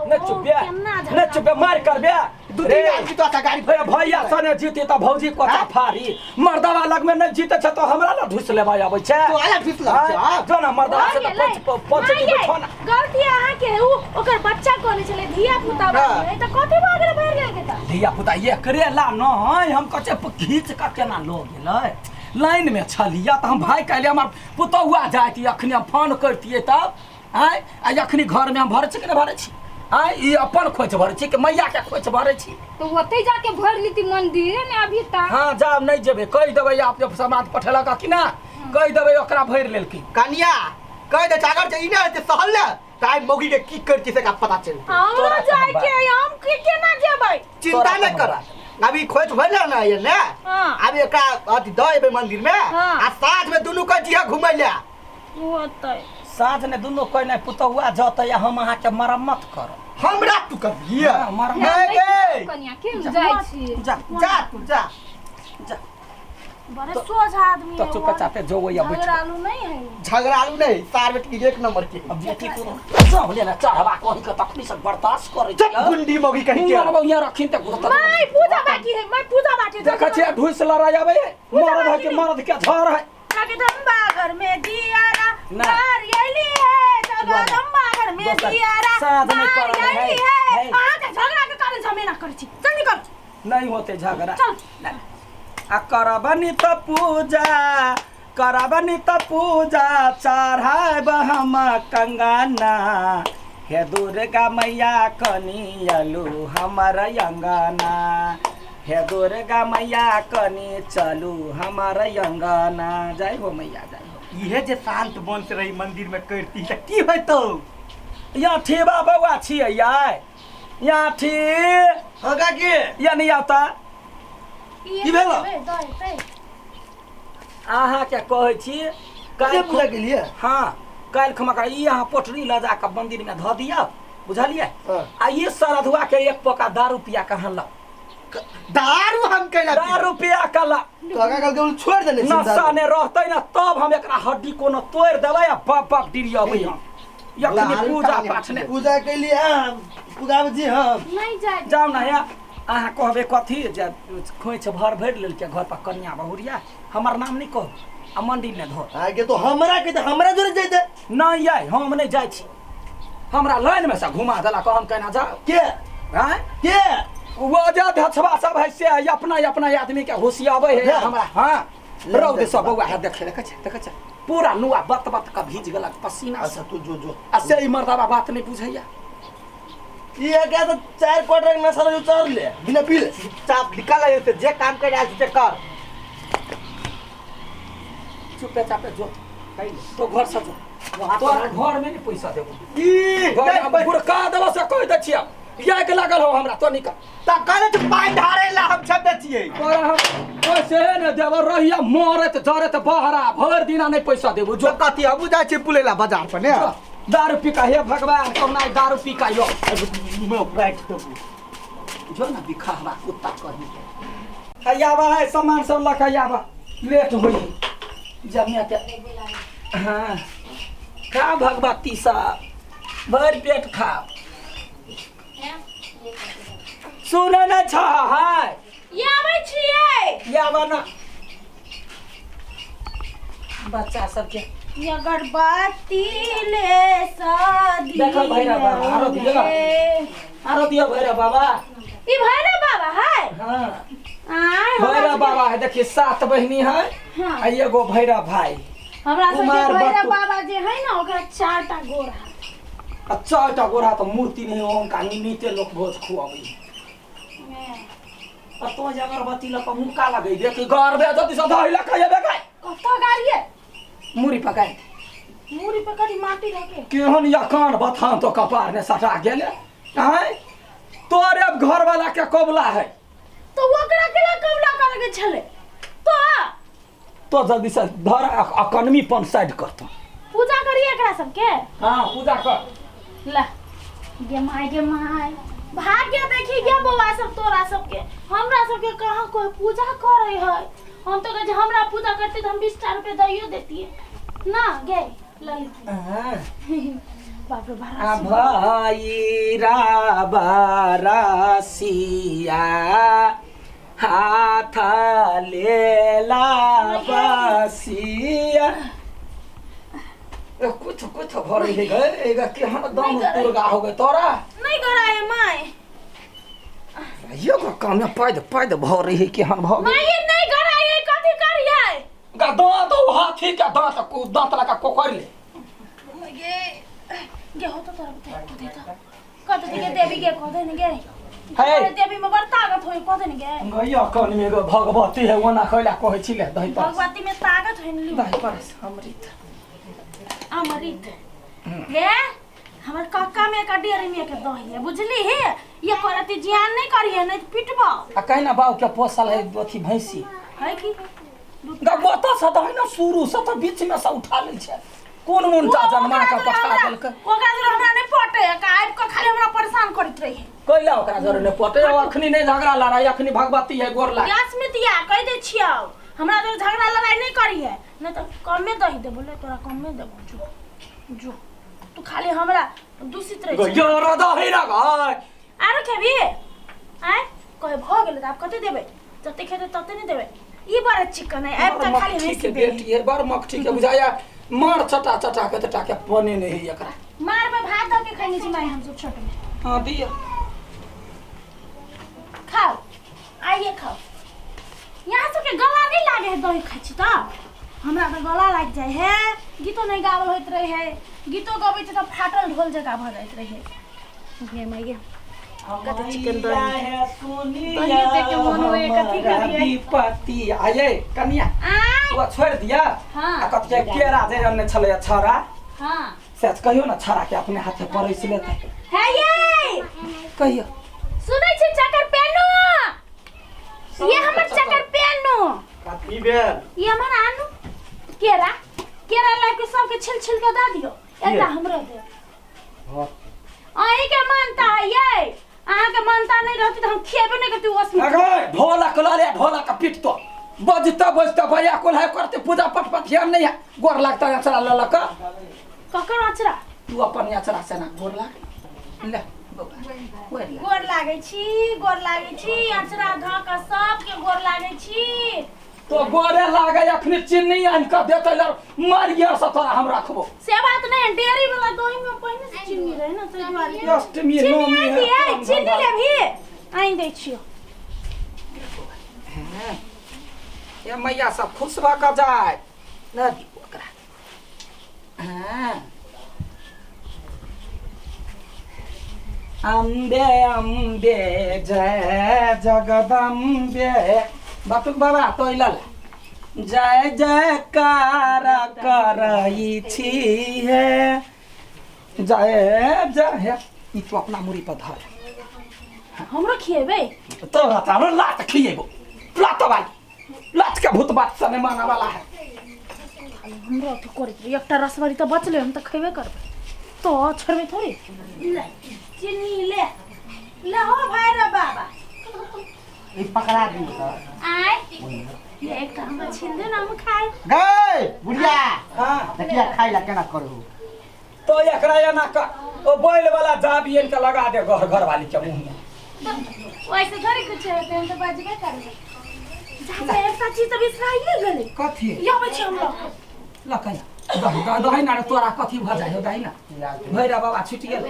न चुप मार करबे दूधी आदमी तो गाड़ी भैया सने जीती त भौजी कोता फारी मर्दवा लग में न जीते छ तो हमरा ल ढुस लेबा आबै छै तो आला ढुस लग छै जो ना मर्दवा से त पंच की बैठो ना गलती अहाँ के उ ओकर बच्चा कोने छले धिया पुता बाटे त कथि भ गेल भर गेल के त धिया पुता ये करेला न हम कचे घीच का केना लो गेलै लाइन में छलिया त हम भाई कहले हमर पुतौआ जाती अखनी हम फोन करतिए तब आय आ अखनी घर में हम भरै छी कि न भरै छी आय ई अपन खोज भरै छी कि मैया के खोज भरै छी तो ओते जाके भर लीती मंदिर ने अभी तक हां जाब नहीं जेबे कह देबै आप जब समाज पठेलक कि ना कह देबै ओकरा भर लेलकी कनिया कह दे अगर जे इने ते सहल ले ताई मोगी के की करती से का पता चल हमरा जाय के हम के केना जेबै चिंता न कर अभी खोज भइल ना ये ने अभी एकरा अथि दएबे मंदिर में आ साथ में दुनु के जिया घुमै ले होतै साथ ने दुनु कोई नहीं पुतौआ जतै हम अहाँ के मरम्मत करब हमरा तू कर दिया मरम्मत कन्या के जाय छी जा तू जा बड़े सोच आदमी तो चुपचाप जो वो या बैठ झगड़ालू नहीं है झगड़ालू नहीं सार बेटी के 1 नंबर के अब बेटी को सब लेना चढ़वा कोही के तखनी से बर्दाश्त करे जब गुंडी मोगी कहीं के अब यहाँ रखिन त गुरत मैं पूजा बाकी है मैं पूजा बाकी देखा छिया ढुस लड़ाई आवे मरद के झर है जगदम्बा घर में दियारा ना। नारियली है जगदम्बा घर में दोस्त, दियारा साथ में करल है, नारियली है। है आ के झगड़ा के कारण झमेला कर छी जल्दी कर नहीं होते झगड़ा चल आ करबनी त पूजा चढ़ाब हम कंगना हे दुर्गा मैया कनियलू हमर अंगना हे दुर्गा मैया कनी चलू हमर अंगना जय हो मैया जय हो इहे जे शांत मन से रही मंदिर में करती त की होइतो यहाँ ठीबा बौआ छियै याय यहाँ ठी होगा के या नहीं आता की भेलो अहाँ के कहै छी के पूजा के लिए हाँ काल खमा ई अहाँ पोटरी ल जा के मंदिर में ध दिया बुझलिए आ ये सरधुआ के 1 पोका दारू पिया कहाँ ला दारू हम कैला दारू पिया कला तो आगा कल के छोड़ देने नशा ने रहते ना तब हम एकरा हड्डी कोनो तोड़ देबै आ बाप डिरियबै हम यखनी पूजा पाठ ने पूजा के लिए पूजा जी हम नहीं जाए जाऊ ना या अहाँ कहबे कथी जे खोइछ भर लेल के घर पर कन्या बहुरिया हमर नाम नहीं कह आ मंदिर ने धर आगे तो हमरा के हमरा जोरे जाइते नहीं आई हम नहीं जाइ छी हमरा लाइन में से घुमा देला को हम कहना जाओ के हैं के वो जा धछवा सब है से अपना आदमी के होशियाबै है हमरा हां रौद सब बौआ है देखे छ पूरा नुआ बत का भीज गेला पसीना अच्छा तू जो आ से ई मर्दाबा बात नहीं बुझैया ये क्या तो 4 क्वार्टर में सारा उतार ले बिना बिल चाप निकाल ले जे काम कर आज से कर चुपे चापे जो तो घर से जो वहां तो घर में नहीं पैसा देबो ई बुरका देबो से कह दै छियै या के लागल हो हमरा तो निकल त कहले त पाई ढारे ला हम छबे छियै पर हम पैसे न देबो रहिया मरत जरत बहरा भर दिना नहीं पैसा देबो जो जो कथी अब जाय छै पुलेला बाजार पर ने दारू पी का हे भगवान कौना दारू पी का यो मैं राइट तो जो ना दिखावा कुत्ता कही के आयाबा है सामान सब लख आयाबा लेट होई जमिया के हां खा भगवती सा भर पेट खा सुने न छ है ये आबै छियै या बना बच्चा सब के ये अगरबत्ती ले शादी देखो भैरव बाबा आरो दिया भैरव बाबा ई भैरव बाबा है हां आय भैरव बाबा है देखिए 7 बहिनी है हाँ। आ एगो भैरव भाई हमरा सब कुमार के भैरव बटु। बाबा जे है ना ओकरा 4टा गोर है अच्छा टा गोरा तो मूर्ति नहीं हो का नीते लोग भोज खुआबे आ तो अगरबत्ती ल मुंह का लगे देखी घर बे जति सदा हिला खयबे काय कत्ता गाड़िए मुरी पकाई मूरी पे कड़ी माटी रखे केहन या कान बथान तो कपार ने सटा गेले हैं तोरे अब घर वाला के कबला है तो ओकरा केला कबला करके छले तो जल्दी से धर इकोनॉमी पन साइड करता पूजा करिए एकरा सबके हां पूजा कर ला गे माय भाग्य देखी गे बौआ सब तोरा सबके हमरा सबके कहां कोई पूजा करे है हम तो कहे हमरा पूजा करते तो हम 20 रुपए दैयो देती ना गे ललित बाप रे आ भाई राबरसिया हाथ लेला बसिया कुछ भर रही है एगा के हम दम दुर्गा हो गए तोरा नहीं कराए माय यो का काम में पैद भर रही है कि हम भर माय ये नहीं कराए कथि करिए गा दांत हाथी के दांत को दांत लगा कोकर ले गे हो तो तोरा बता देता कत दिखे देवी के कह देने गे है देवी में बड़ ताकत होई कह देने गे गैया कन में भगवती है ओना खैला कहै छिले दही पर भगवती में ताकत है नी दही पर अमृत हे हमर काका में का डेरी में के दही है बुझली है ये करती जियान नहीं करिए नहीं तो पिटबो आ कहना बाऊ के पोसल है अथी भैंसी है की गबता से दही ना शुरू से तो बीच में से उठा ले छै कोन मुंटा जन्मा के पठा देलकै ओकरा जरा हमरा नहीं पटे का आब के खाली हमरा परेशान करत रही है कैला ओकरा जरे ने पटे अखनी नहीं झगड़ा लड़ाई अखनी भगवती है गोर लाग यास्मितिया कह दे छियो हमरा तो झगड़ा लड़ाई नहीं करी है नहीं तो कम में दही दे बोले तोरा कम में देबो जो तू खाली हमरा दूषित रही गैया रे दही ना गय आरो खेबी आय कहे भ गेल त आप कते देबे जते खेते तते नहीं देबे ई बारे चिकन है अब त खाली नहीं से बेटी है बार मक्खी के बुझाया मार चटा के टटा के पने नहीं एकरा मार में भात दे के खैनी छी माई हम सब छोटे में हां दिया खाओ आइए खाओ यहाँ सब के गला नहीं लागे है दही खाइ छी त हमरा त गला लाग जाय है गीतो नहीं गावल होइत रहे है गीतो गबै त फाटल ढोल जका भ जाइत रहे ये माई कते चिकन दही दही देख के मन होए कथि करिए पति आये कन्या आय वो छोड़ दिया हां आ कत के केरा जे जन छले छरा हां सच कहियो ना छरा के अपने हाथे परैस लेते है ये कहियो सुनै छी चकर पेनु ये हमर चकर पेनु कथी भेल ये हमर आनु केरा लाके सबके छिल के दा दियो एटा हमरा दे हां आही के मानता है ये आहा के मानता नहीं रहती तो हम खेबे नहीं करती ओस में अगे ढोलक लाले ढोलक पीट तो बजता भैया कोल है करते पूजा पट ध्यान नहीं है गोर लगता है अचरा ललक ककर अचरा तू अपन अचरा से ना गोर लाग ले गोर लागे छी अचरा ध के सब के गोर लागे छी तो गोरे लागे अखनी चिन्नी आन के देते ल मारिया से तोरा हम रखबो से बात नहीं डेयरी वाला दही में पहले से चीनी रहे ना तो द्वारे अष्टमी नवमी है चीनी ले भी आइन दे छियो ये मैया सब खुश भ क जाय न दी ओकरा हां अम्बे अम्बे जय जगदम्बे बाटुक बाबा तोइला जय जयकार करई छी है जय जय ई तो अपना मुरी पर धर हमरा खिएबे तोरा तारो लात खिएबो लात भाई लात के भूत बात से नहीं माना वाला है हमरा तो करत एकटा रसवारी तो बचले हम तो खइबे करबे तो छोड़बे थोड़ी ले चीनी ले हो भाई रे बाबा ई पकड़ा दी आय ये एक हमरा छीन दे ना हम खाए गए बुढ़िया हां देखिया खाई ला केना करू तो एकरा या ना का ओ बोल वाला जाबी इनका लगा दे घर वाली के मुंह में वैसे थोड़ी कुछ होते हैं तो बाजीगर करबे जाते एक चीज तो बिसराइए गेले कथी या बच्चे हम लकई दही ना तोरा कथी भ जाय हो दही ना भैरा बाबा छुट गेल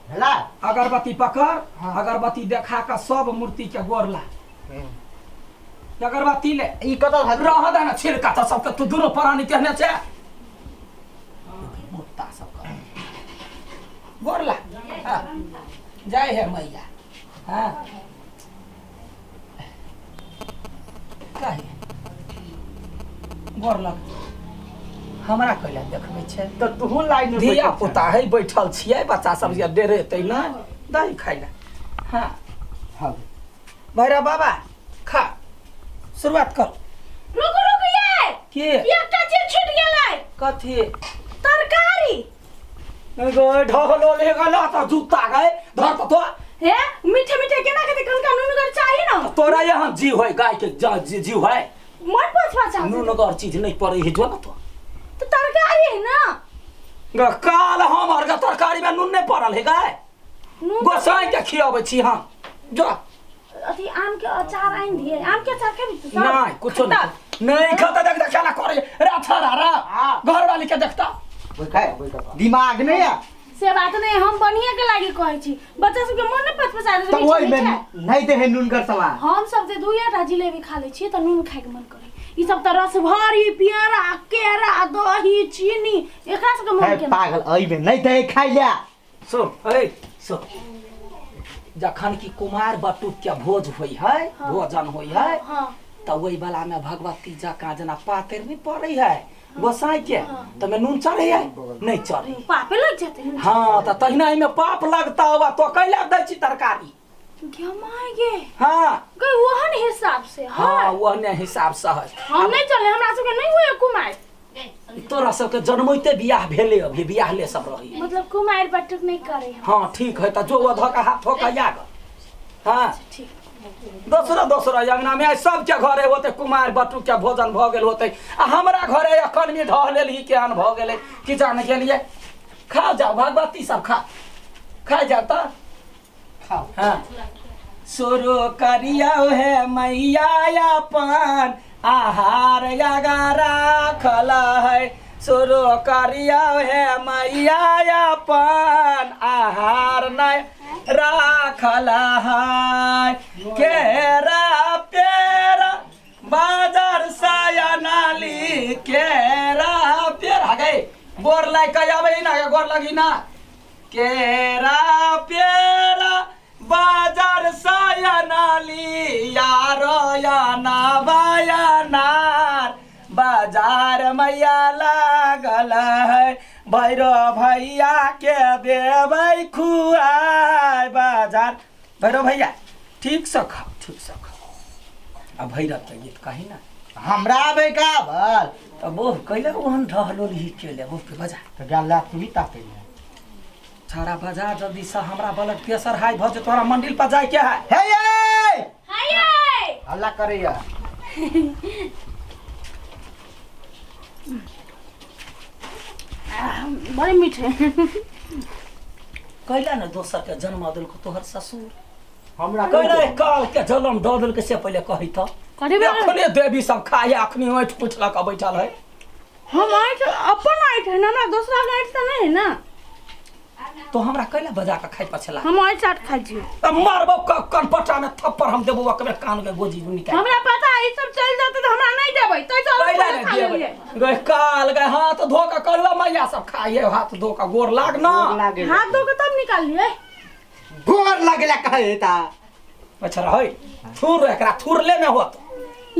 हेला अगरबत्ती पकड़ अगरबत्ती देखा के सब मूर्ति के गोर ला अगरबत्ती ले ई कत रह देना छिड़का तो सबके तू दोनों प्राणी कहने छे मुत्ता सब गोरला हाँ जय है मैया हाँ कहे गोरला हमरा कैला देखबै छै तो तू लाइन में धिया बैठल पुता है बैठल छियै बच्चा सब जे डेरेतै ना दही खाइ ला हाँ हाँ भैरव बाबा खा शुरुआत कर रुक ये के एकटा चीज छूट गेलै कथी तरकारी गए ढोलो ले गला त जूता गए धर त तो हे मीठे मीठे केना के कनका नूनगर चाहिए ना तोरा यहाँ जीव है गाय के जीव है मन पछवा चाहिए नूनगर चीज नहीं पड़े है जो ना तो तरकारी है ना ग काल हमर के तरकारी में नून नहीं पड़ल है गाय नून गोसाई के खियाबै छी हम जो अथी आम के अचार आइन दिए आम के अचार के भी नहीं कुछ नहीं खाता देख देख क्या करे रे छरा रा घर वाली के देखता दिमाग नहीं है से बात नहीं हम बढ़िया के लागी कहै छी बच्चा सब के मन नहीं पचपचा तो वही में नहीं दे है नून कर सवा हम सब जे दुइटा जिलेबी खा ले छी त नून खाए के मन करे ई सब त रस भरी पियरा केरा दही चीनी एकरा सब के मन के पागल अई में नहीं दे खाइ ले सो जखन की कुमार बटुक के भोज होई है भोजन होई है हां त वही वाला में भगवती जका जना पातर नहीं पड़े है गोसाई के त में नून चढ़े है नहीं चढ़े पापे लग जाते हैं हाँ त तहिना में पाप लगता हुआ तो कैला दै छी तरकारी गमाएगे हाँ गई वहन हिसाब से हाँ वह ने हिसाब से है हम नहीं चले हमरा सब के नहीं हुए कुमार तोरा सबके जन्मैते बियाह भेले अभी बियाह ले सब रही मतलब कुमार बटुक नहीं करे हम हाँ ठीक है त जो वो धोका हाथ धोका याग हाँ ठीक दोसरा अंगना में सबके घरे होते कुमार बटुक के भोजन भ गेल होते आ हमरा घरे अखन में ढह लेली केहन भ गेले कि जाने के लिए खा जाओ भगवती सब खा जाओ त खाओ हाँ शुरू करिया है मैया अपन आहार यागारा खला है शुरू करिया है मैया अपन आहार नहीं राखला है केरा पेरा बाजार साया नाली केरा पेरा गए गोर लाई कयाबे ना गोर लगी ना केरा पेरा बाजार साया नाली यारो या ना बाया नार बाजार मैया लागल है भैरो भैया के देबै खुआई बाजार भैरो भैया ठीक से खाओ अब भैरव के गीत कही ना हमरा आबे का बल तब वो कैले ओहन ढहलो ही केले वो पे बजा तो गाला तू ही ताके छाड़ा बजा जल्दी से हमरा ब्लड प्रेशर हाई भ जे तोरा मंदिर पर जाए के है हे ये हाय हल्ला करे या बड़े मीठे कैला न दोसर के जन्म दिल को तोहर ससुर हमरा कैले काल के जन्म द दिल के से पहले कही त कथी बे अखने देवी सब खाए अखनी ओठ पुछला का बैठल है हम आइट अपन आइट है ना दूसरा आइट तो नहीं है ना तो हमरा कैला बजा के खाइ पछला हम आइट साथ खाइ छी मारबो कनपटा में थप्पड़ हम देबो ओकरे कान के गोजी निकाल हमरा पता है ई सब चल जाते तो हमरा नहीं देबै तो चल कैला ने देबे गए काल गए हाथ धो के करवा मैया सब खाइए हाथ धो के गोर लाग ना लागे हाथ धो के तब निकाल लिए गोर लगला कहे ता अच्छा है थूर एकरा थूरले में होत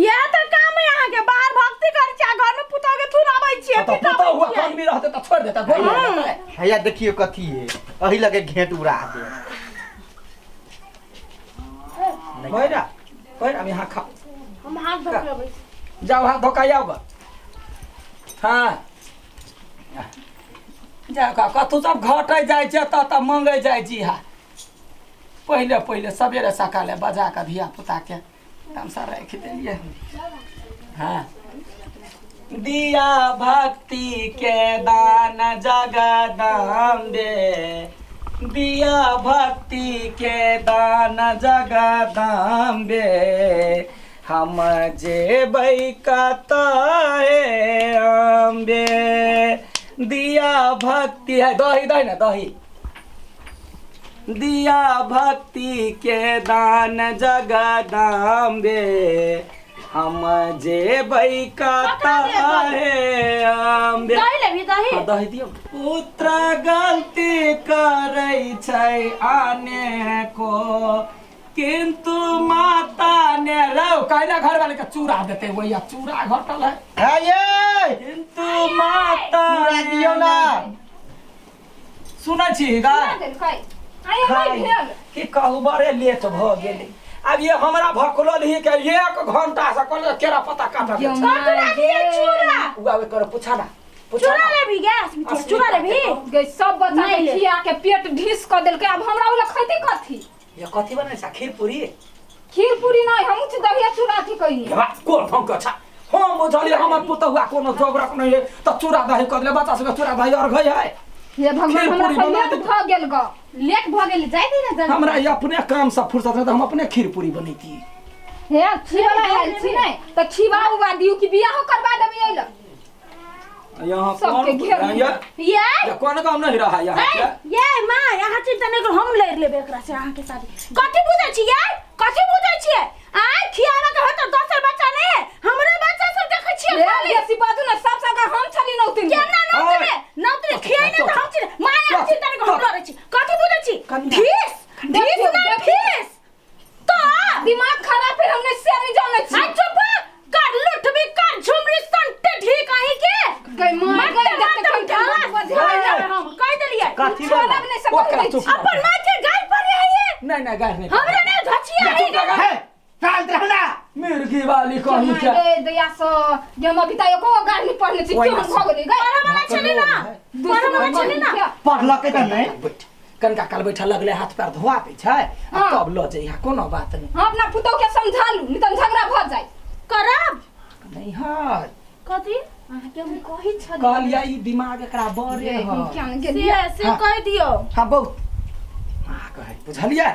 यह तो काम है यहाँ के बाहर भक्ति कर छी घर में पुता के थूर आबै छी तो पुता हुआ कान में रहते तो छोड़ देता गोर लग देता हैया देखियो कथी है अही लगे घेट उड़ा दे भैरा भैरा यहाँ खा हम हाथ धो के आबै जाओ हाथ धोका जाओ गा हाँ जा का कतु सब घटे जाय छै त मंगे जाय छी हा पहले सवेरे सकाले बजा के धिया पुता के हम सारा रख देलिए हाँ दिया भक्ति के दान जगदम्बे दिया भक्ति के दान जगदम्बे हम जेबै कतए अम्बे दिया भक्ति है दही दही ना दही दिया भक्ति के दान जगदम्बे हम जेबै कतए अम्बे दही ले भी दही दही दियो पुत्र गलती का करै छै आने को किंतु माता ने रहो कायदा घर वाले का चूड़ा देते वो या चूड़ा घटल है ये किंतु माता चूड़ा दियो ना सुनै छी गा देलकै आइ भाई भेल की कहू बड़े लेट भ गेलै अब ये हमरा भकलो ही के 1 घंटा से कल केरा पता काट दे चूड़ा दिए चूड़ा उगा कर पूछा ना चूड़ा ले भी गैस मिठिया चूड़ा ले भी गई सब बच्चा के खिया के पेट ढीस क देलकै अब हमरा ओला खैते कथी ये कथी बनै छ खीर पूरी खीर पूरी नहीं हम त दहिया चूड़ा थी कहिए हेबा कोन फंक छ हम बुझलिए हमर पुतहुआ कोनो जोगरक नहीं है त चूड़ा दही क देले बच्चा सब चूड़ा दही और गई है हे भगवान हमरा खीर पूरी बना लेट भ गेल ग लेट भ गेल जाई दी ना हमरा ये अपने काम से फुर्सत है तो हम अपने खीर पूरी बनैती हे खीवा आइल छी नै त खीवा उगा दियौ कि बियाह करबा देबै एला यहाँ सबके घेर ये कौन काम नहीं रहा यहाँ के ये मां यहाँ चिंता नहीं कर हम ले लेबे एकरा से अहाँ के शादी कथि बुझै छी यार कथि बुझै छी आ खियाना के होत दोसर बच्चा ने हमरे बच्चा सब देखै छी हे बेसी बाजू ना सब सका हम छली नौती केना नौतरे खियाई ने त हम छी मां यहाँ चिंता नहीं कर हम डरै छी कथि बुझै छी फीस ना फीस तो दिमाग खराब है हमने से नहीं जाने छी आ चुप कर लुट भी कर झुमरी संते ठीक आही के गई मां गई देखते ढाला बजा हम कह देलिए कथी छोड़ा नहीं सकत छी अपन मां के गाय पर है ये नहीं गाय नहीं हमरा ने धचिया है हे काल रहना मिर्गी वाली कहीं क्या ए दया सो जम अभी त एको गाड़ी पढ़ने छी क्यों भ गेली गई वाला छले ना वाला छले ना पढ़लकै त नहीं बैठ कनका काल बैठा लगले हाथ पैर धोआ पे छै आ तब ल जाई यहाँ कोनो बात नहीं हम अपना पुतौ के समझा लू नहीं त झगड़ा भ जाई करब नहीं है कथि अहाँ के हम कहि छ कहलिया ई दिमाग एकरा बड़े है हम क्या नहीं गेलिए से कह दियो हां बहुत हां कहे बुझलिए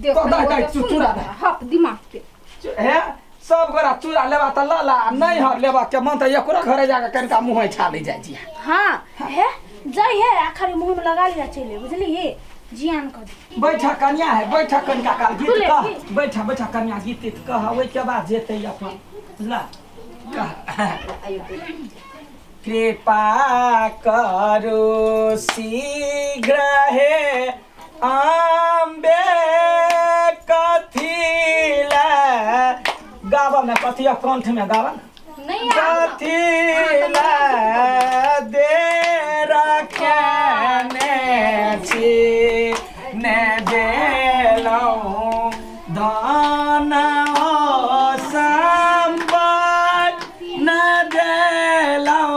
देखो दाई चूड़ा दे हप दिमाग के हे सब गोरा चूड़ा लेबा त लाला नहीं हर लेबा के मन त एकरा घरे जाके कनका मुंह छा ले जाय जी हां है जय है आखरी मुंह में लगा लिया चले बुझली जियान कर दे बैठा कन्या है बैठा कनका काल गीत कह बैठा कन्या गीत कह ओइ के बाद जेते अपन बुझला कृपा करो शीघ्र हे आंबे कथिला गावा में कथिया कंठ में गावा नहीं कथिला दे रखने छी ने देलौ दान संबल न देलौ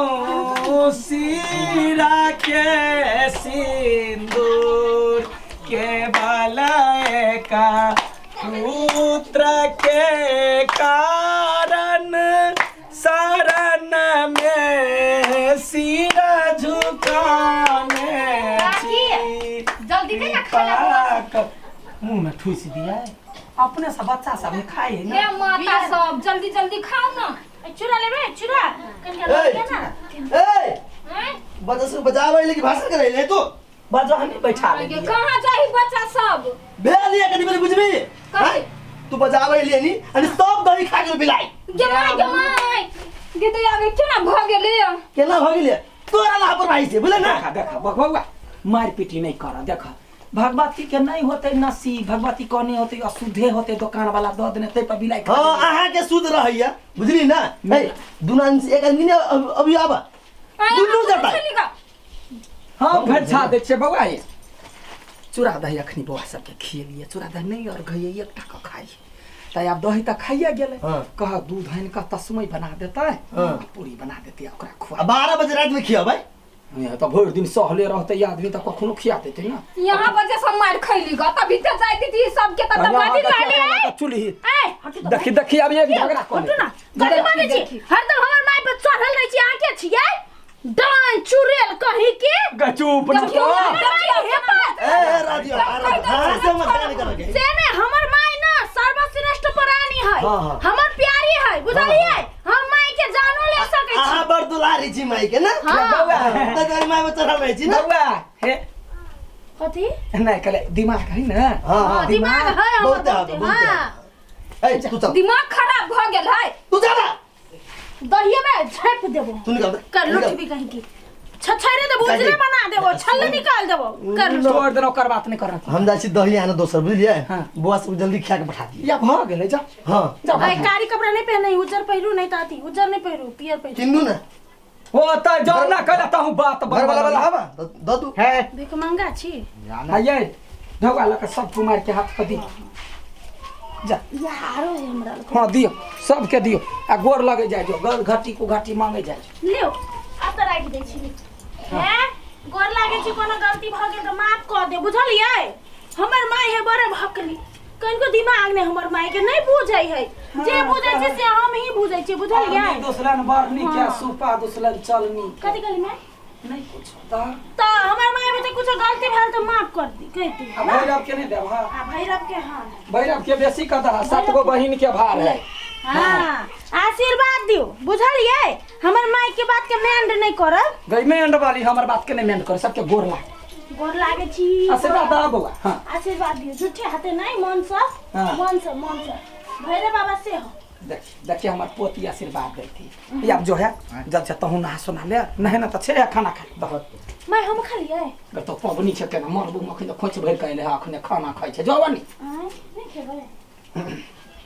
सिरा के सिंदूर के का पुत्र के कारण शरण में सिर झुकाने जल्दी दे ना खाना मुंह में ठूस दिया है अपने सब बच्चा सब खाए हे ना माता सब जल्दी जल्दी खाओ ना चूड़ा लेबे चूड़ा कनका लगे ना हैं बच्चा से बजावे लेके भाषण करे ले तू बजा नहीं बैठा आगे कहां जाई बच्चा सब भेलिए कनी बनी बुझबी कथी? तू बजावे लिए नी अनि सब दही खा के बिलाई जमाई गे तो आगे केना भ गेले केना भ गेले तोरा लापरवाही से बुझले ना देखा बकबुआ मार पीटी नहीं कर देखा भगवती के नहीं होते नसीब भगवती को नहीं होते अशुद्धे होते दुकान वाला दो देने ते पर बिलाई खा हां आहा के शुद्ध रहैया बुझली ना ए दुनान से एक आदमी ने अभी आबा दुनु जाता हां भेट छा दे छे बउआ ये चूड़ा दही अखनी बउआ सब के खिएलिए चूड़ा दही नहीं और गई एकटा का खाई त अब दही त खाइए गेले कह दूध हन का तस्मै बना देता है पूरी बना देती ओकरा खुआ 12 बजे रात में खिया भाई ये तो भर दिन सहले रहते आदमी त कखनो खिया देते ना यहां वजह से मार खैली ग तभी त जाई थी सब के त बादी लाली चुली ए देखी अब एक झगड़ा कर हटू ना गली माने छी हरदम हमर माय पे चढ़ल रही छी आके छियै डान चुड़ैल कहि के गचूप न ए राजियो हां से मत गाली करके से ने हमर माय ना सर्वश्रेष्ठ प्राणी है हाँ। हमर प्यारी है बुझलिए हम माय के जानो ले सकै छी आहा बड़ दुलारी छी माई के ना बउआ त तोरी माय में चढ़ल रही छी ना बउआ हे कथी नहीं कले दिमाग है ना हां दिमाग है हमर बहुत हां ए तू चल दिमाग खराब भ गेल है तू जा ना दहिए में झेप देबो तू निकल कर लुट भी कहीं की छछरे दे बुझले बना देबो छल्ले निकाल देबो कर छोड़ देना ओकर बात नहीं करत हम जाइ छी दही आने दोसर बुझलिए हाँ। बुआ सब जल्दी खा के बैठा दिए या भ गेलै जा हां आई कारी कपड़ा नहीं पहने उज्जर पहिरू नहीं ताती उज्जर नहीं पहिरू पियर पहिरू किन्नू ना हो त जोर ना कहला त हूं बात घर वाला वाला हवा द दू है देख मंगा छी आइए ढोगा लक सब कुमार के हाथ पर दी जा यारो हमरा हां दियो सबके दियो आ गोर लगे जाय जो गल घाटी को घाटी मांगे जाय लियो अब त राख दै छी हैं गोर लागे छी कोनो गलती भ गेल त माफ क दे बुझलियै हमर माय है बड़े भकली कनको दिमाग ने हमर माय के नहीं बुझै है जे बुझै छै से हम ही बुझै छी बुझलियै दूसरन बरनी के सुपा दूसरन चलनी कथि कहली मैं नहीं कुछ त त हमर माय में कुछ गलती भेल त माफ कर दी कहती अब भैरव के नहीं देब हां आ भैरव के हां भैरव के बेसी कदा 7 गो बहिन के भार है हां आशीर्वाद दियो बुझलियै हमर माय के बात के मेंड नहीं करब गई मेंड वाली हमर बात के नहीं मेंड कर सबके गोर लाग गोर लागे छी आशीर्वाद दा बउआ हां आशीर्वाद दियो झूठे हाथे नहीं मन से हाँ। मन से भैरव बाबा से हो देखिए हमार पोती आशीर्वाद देती अब जो है जब से तहु नहा सोना ले नहीं ना तो छे खाना खा बहुत मैं हम खा लियै अगर तो पबनी छे केना मरबू मखन तो खोच भर के ले अखने खाना खाइ छे जवानी नहीं खेबै